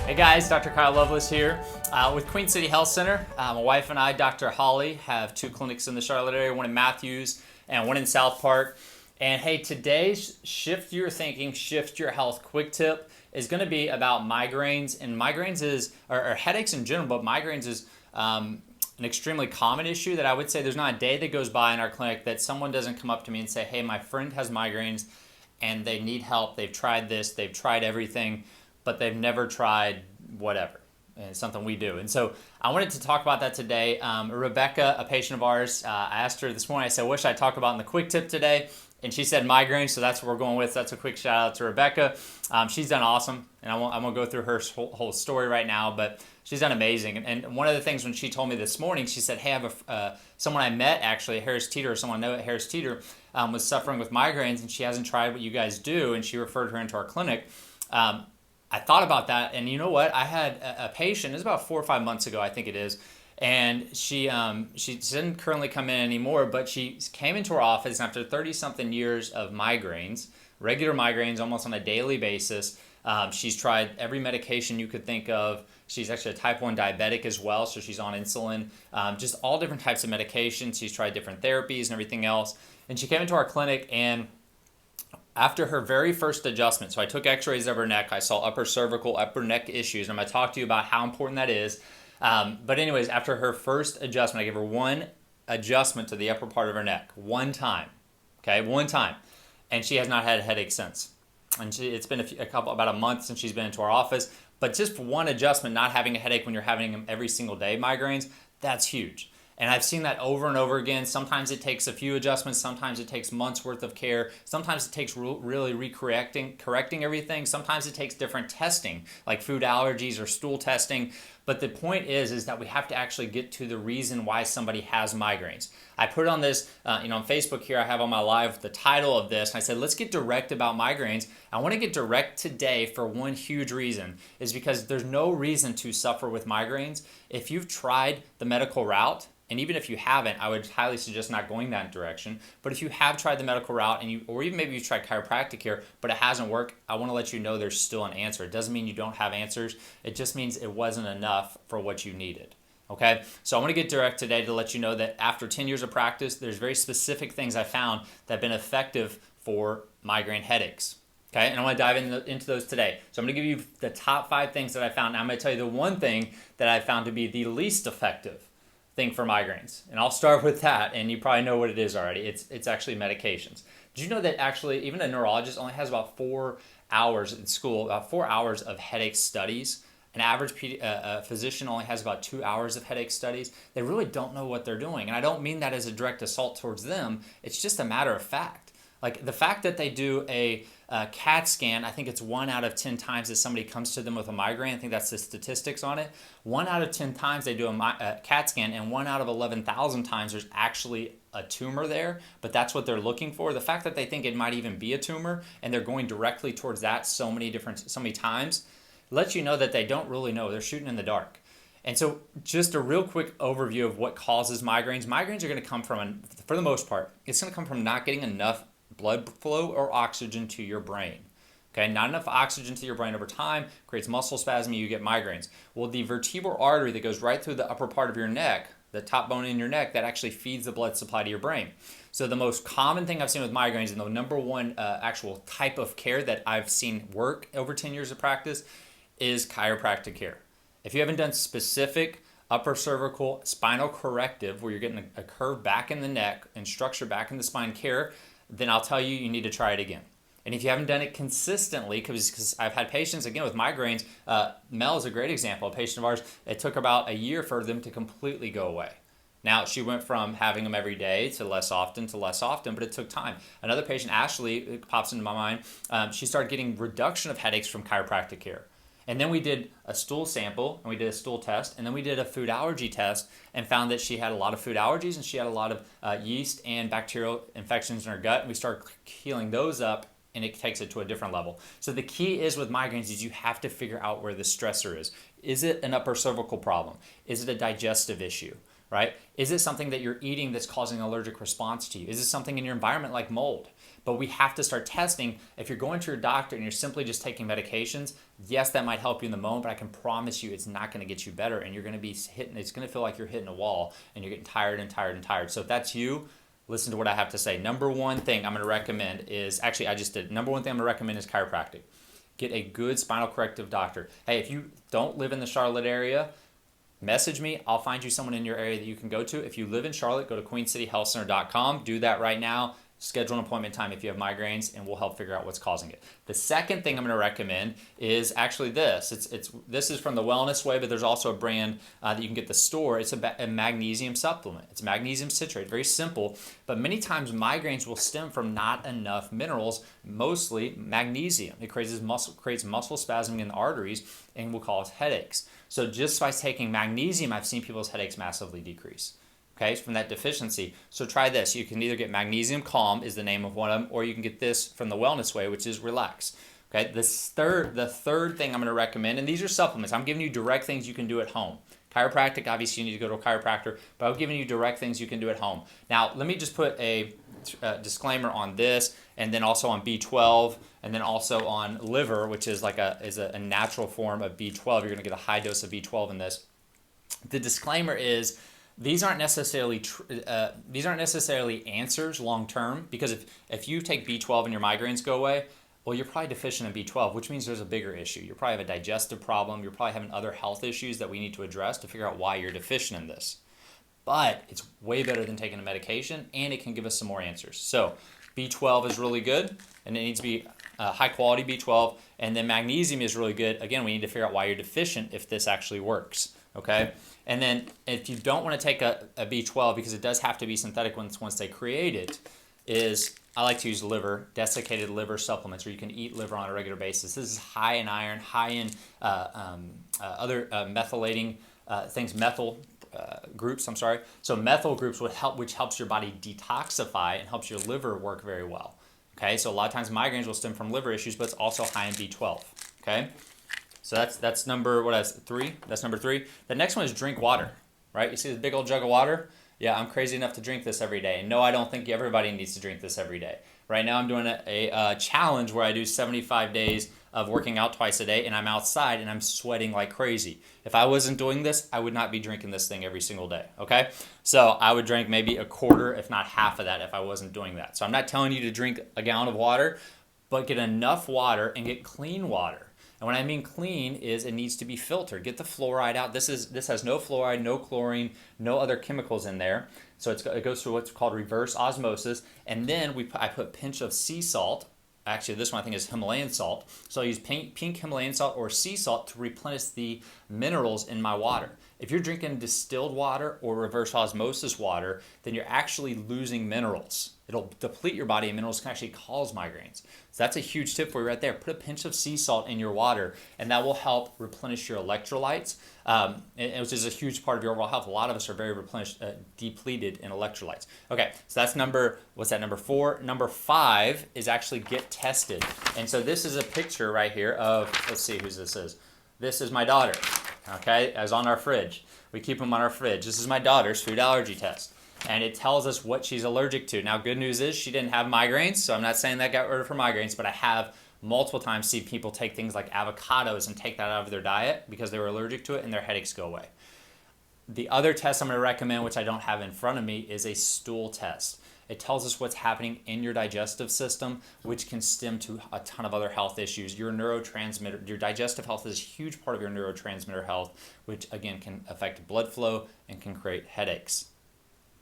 Hey guys, Dr. Kyle Lovelace here with Queen City Health Center. My wife and I, Dr. Holly, have two clinics in the Charlotte area, one in Matthews and one in South Park. And hey, today's Shift Your Thinking, Shift Your Health quick tip is going to be about migraines. And migraines or headaches in general, but migraines is an extremely common issue that I would say there's not a day that goes by in our clinic that someone doesn't come up to me and say, hey, my friend has migraines and they need help. They've tried this, they've tried everything, but they've never tried whatever. And it's something we do. And so I wanted to talk about that today. Rebecca, a patient of ours, I asked her this morning, I said, wish I'd talk about in the quick tip today. And she said migraine, so that's what we're going with. That's a quick shout out to Rebecca. She's done awesome. And I won't go through her whole story right now, but she's done amazing. And one of the things when she told me this morning, she said, hey, I have someone I met actually at Harris Teeter, or someone I know at Harris Teeter, was suffering with migraines, and she hasn't tried what you guys do, and she referred her into our clinic. I thought about that, and you know what? I had a patient, it was about 4 or 5 months ago, I think it is, and she didn't currently come in anymore, but she came into our office after 30-something years of migraines, regular migraines almost on a daily basis. She's tried every medication you could think of. She's actually a type 1 diabetic as well, so she's on insulin, just all different types of medications. She's tried different therapies and everything else, and she came into our clinic, and after her very first adjustment, so I took x-rays of her neck, I saw upper cervical, upper neck issues, and I'm going to talk to you about how important that is. But anyways, after her first adjustment, I gave her one adjustment to the upper part of her neck, one time, and she has not had a headache since. And it's been about a month since she's been into our office, but just one adjustment, not having a headache when you're having them every single day, migraines, that's huge. And I've seen that over and over again. Sometimes it takes a few adjustments. Sometimes it takes months worth of care. Sometimes it takes really correcting everything. Sometimes it takes different testing, like food allergies or stool testing. But the point is that we have to actually get to the reason why somebody has migraines. I put on this, on Facebook here, I have on my live the title of this. And I said, let's get direct about migraines. I want to get direct today for one huge reason, is because there's no reason to suffer with migraines. If you've tried the medical route, and even if you haven't, I would highly suggest not going that direction. But if you have tried the medical route, or even maybe you've tried chiropractic care, but it hasn't worked, I want to let you know there's still an answer. It doesn't mean you don't have answers. It just means it wasn't enough for what you needed. Okay, so I want to get direct today to let you know that after 10 years of practice, there's very specific things I found that have been effective for migraine headaches. Okay, and I want to dive into those today. So I'm going to give you the top 5 things that I found. Now I'm going to tell you the one thing that I found to be the least effective thing for migraines. And I'll start with that, and you probably know what it is already. It's actually medications. Did you know that actually even a neurologist only has about 4 hours in school, about 4 hours of headache studies? An average physician only has about 2 hours of headache studies. They really don't know what they're doing. And I don't mean that as a direct assault towards them. It's just a matter of fact. Like the fact that they do a CAT scan, I think it's 1 out of 10 times that somebody comes to them with a migraine. I think that's the statistics on it. 1 out of 10 times they do a CAT scan, and 1 out of 11,000 times there's actually a tumor there, but that's what they're looking for. The fact that they think it might even be a tumor and they're going directly towards that so many times lets you know that they don't really know. They're shooting in the dark. And so just a real quick overview of what causes migraines. Migraines are going to come from, for the most part, it's going to come from not getting enough blood flow or oxygen to your brain. Okay, not enough oxygen to your brain over time creates muscle spasm, you get migraines. Well, the vertebral artery that goes right through the upper part of your neck, the top bone in your neck, that actually feeds the blood supply to your brain. So the most common thing I've seen with migraines, and the number one actual type of care that I've seen work over 10 years of practice, is chiropractic care. If you haven't done specific upper cervical spinal corrective, where you're getting a curve back in the neck and structure back in the spine care, then I'll tell you need to try it again. And if you haven't done it consistently, because I've had patients, again, with migraines, Mel is a great example, a patient of ours, it took about a year for them to completely go away. Now, she went from having them every day to less often, but it took time. Another patient, Ashley, it pops into my mind, she started getting reduction of headaches from chiropractic care. And then we did a stool sample, and we did a stool test, and then we did a food allergy test and found that she had a lot of food allergies, and she had a lot of yeast and bacterial infections in her gut, and we started healing those up, and it takes it to a different level. So the key is with migraines is you have to figure out where the stressor is. Is it an upper cervical problem? Is it a digestive issue? right? Is it something that you're eating that's causing an allergic response to you? Is it something in your environment like mold? But we have to start testing. If you're going to your doctor and you're simply just taking medications, yes, that might help you in the moment, but I can promise you it's not going to get you better, and you're going to be hitting, it's going to feel like you're hitting a wall and you're getting tired and tired and tired. So if that's you, listen to what I have to say. Number one thing I'm going to recommend is, actually I just did, number one thing I'm going to recommend is chiropractic. Get a good spinal corrective doctor. Hey, if you don't live in the Charlotte area, message me. I'll find you someone in your area that you can go to. If you live in Charlotte, go to queencityhealthcenter.com. Do that right now. Schedule an appointment time if you have migraines, and we'll help figure out what's causing it. The second thing I'm going to recommend is actually this. This is from the Wellness Way, but there's also a brand that you can get at the store. It's a magnesium supplement. It's magnesium citrate. Very simple, but many times migraines will stem from not enough minerals, mostly magnesium. It creates muscle spasming in the arteries and will cause headaches. So just by taking magnesium, I've seen people's headaches massively decrease. Okay, from that deficiency. So try this. You can either get Magnesium Calm is the name of one of them, or you can get this from the Wellness Way, which is Relax. Okay, the third thing I'm going to recommend, and these are supplements. I'm giving you direct things you can do at home. Chiropractic, obviously you need to go to a chiropractor, but I'm giving you direct things you can do at home. Now, let me just put a disclaimer on this, and then also on B12, and then also on liver, which is like a natural form of B12. You're going to get a high dose of B12 in this. The disclaimer is, these aren't necessarily answers long term, because if you take B12 and your migraines go away, well, you're probably deficient in B12, which means there's a bigger issue. You probably have a digestive problem. You're probably having other health issues that we need to address to figure out why you're deficient in this. But it's way better than taking a medication, and it can give us some more answers. So B12 is really good, and it needs to be high quality B12, and then magnesium is really good. Again, we need to figure out why you're deficient if this actually works. Okay, and then if you don't want to take a B12, because it does have to be synthetic once they create it, is I like to use desiccated liver supplements, or you can eat liver on a regular basis. This is high in iron, high in other methylating things, methyl groups. I'm sorry. So methyl groups which helps your body detoxify and helps your liver work very well. Okay, so a lot of times migraines will stem from liver issues, but it's also high in B12. Okay. So that's number, three? That's number 3. The next one is drink water, right? You see this big old jug of water? Yeah, I'm crazy enough to drink this every day. And no, I don't think everybody needs to drink this every day. Right now I'm doing a challenge where I do 75 days of working out twice a day, and I'm outside and I'm sweating like crazy. If I wasn't doing this, I would not be drinking this thing every single day, okay? So I would drink maybe a quarter, if not half of that, if I wasn't doing that. So I'm not telling you to drink a gallon of water, but get enough water and get clean water. And what I mean clean is it needs to be filtered. Get the fluoride out. This has no fluoride, no chlorine, no other chemicals in there. So it goes through what's called reverse osmosis. And then I put a pinch of sea salt. Actually, this one I think is Himalayan salt. So I use pink Himalayan salt or sea salt to replenish the minerals in my water. If you're drinking distilled water or reverse osmosis water, then you're actually losing minerals. It'll deplete your body, and minerals can actually cause migraines. So that's a huge tip for you right there. Put a pinch of sea salt in your water, and that will help replenish your electrolytes, which is a huge part of your overall health. A lot of us are very depleted in electrolytes. Okay, so that's number 4. Number 5 is actually get tested. And so this is a picture right here of, let's see whose this is. This is my daughter, okay, as on our fridge. We keep them on our fridge. This is my daughter's food allergy test, and it tells us what she's allergic to. Now, good news is she didn't have migraines, so I'm not saying that got rid of her migraines, but I have multiple times seen people take things like avocados and take that out of their diet because they were allergic to it, and their headaches go away. The other test I'm going to recommend, which I don't have in front of me, is a stool test. It tells us what's happening in your digestive system, which can stem to a ton of other health issues. Your neurotransmitter, your digestive health is a huge part of your neurotransmitter health, which again can affect blood flow and can create headaches.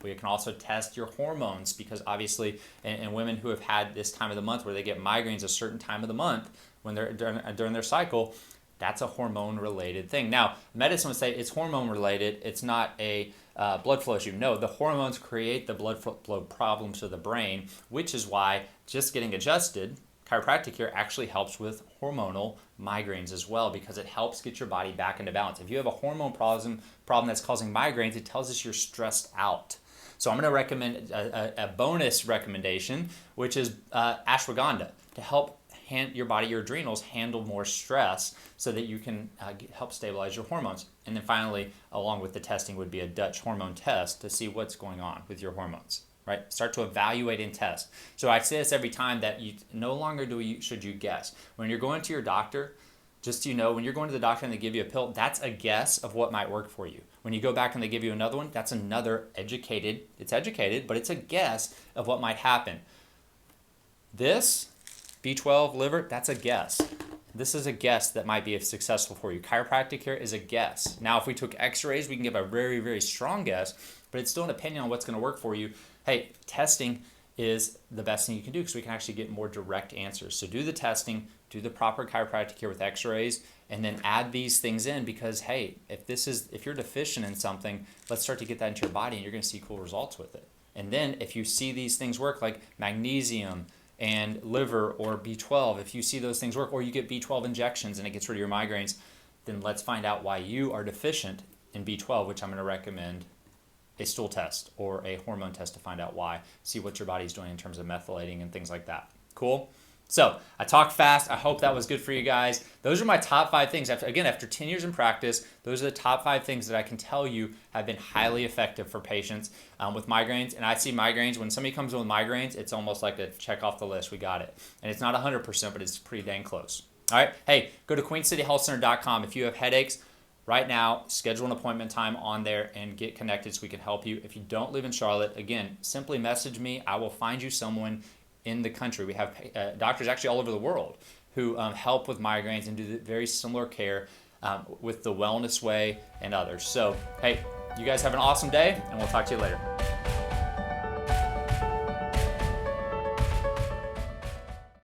We can also test your hormones, because obviously in women who have had this time of the month where they get migraines a certain time of the month when they're during their cycle, that's a hormone-related thing. Now, medicine would say it's hormone-related. It's not a blood flow issue. No, the hormones create the blood flow problems to the brain, which is why just getting adjusted, chiropractic here, actually helps with hormonal migraines as well, because it helps get your body back into balance. If you have a hormone problem that's causing migraines, it tells us you're stressed out. So I'm going to recommend a bonus recommendation, which is ashwagandha, to help your body, your adrenals handle more stress so that you can help stabilize your hormones. And then finally, along with the testing, would be a Dutch hormone test to see what's going on with your hormones. Right? Start to evaluate and test. So I say this every time, that you no longer should you guess. When you're going to your doctor, just so you know, when you're going to the doctor and they give you a pill, that's a guess of what might work for you. When you go back and they give you another one, that's another educated, but it's a guess of what might happen. This, B12, liver, that's a guess. This is a guess that might be successful for you. Chiropractic care is a guess. Now, if we took x-rays, we can give a very, very strong guess, but it's still an opinion on what's going to work for you. Hey, testing is the best thing you can do because we can actually get more direct answers. So do the testing, do the proper chiropractic care with x-rays, and then add these things in because, hey, if you're deficient in something, let's start to get that into your body and you're going to see cool results with it. And then if you see these things work, like magnesium and liver or B12, if you see those things work, or you get B12 injections and it gets rid of your migraines, then let's find out why you are deficient in B12, which I'm going to recommend a stool test or a hormone test to find out why, see what your body's doing in terms of methylating and things like that. Cool? So I talked fast. I hope that was good for you guys. Those are my top 5 things. After 10 years in practice, those are the top 5 things that I can tell you have been highly effective for patients with migraines. And I see migraines, when somebody comes in with migraines, it's almost like a check off the list. We got it. And it's not 100%, but it's pretty dang close. All right. Hey, go to queencityhealthcenter.com. If you have headaches, right now, schedule an appointment time on there and get connected so we can help you. If you don't live in Charlotte, again, simply message me. I will find you someone in the country. We have doctors actually all over the world who help with migraines and do very similar care with the Wellness Way and others. So, hey, you guys have an awesome day, and we'll talk to you later.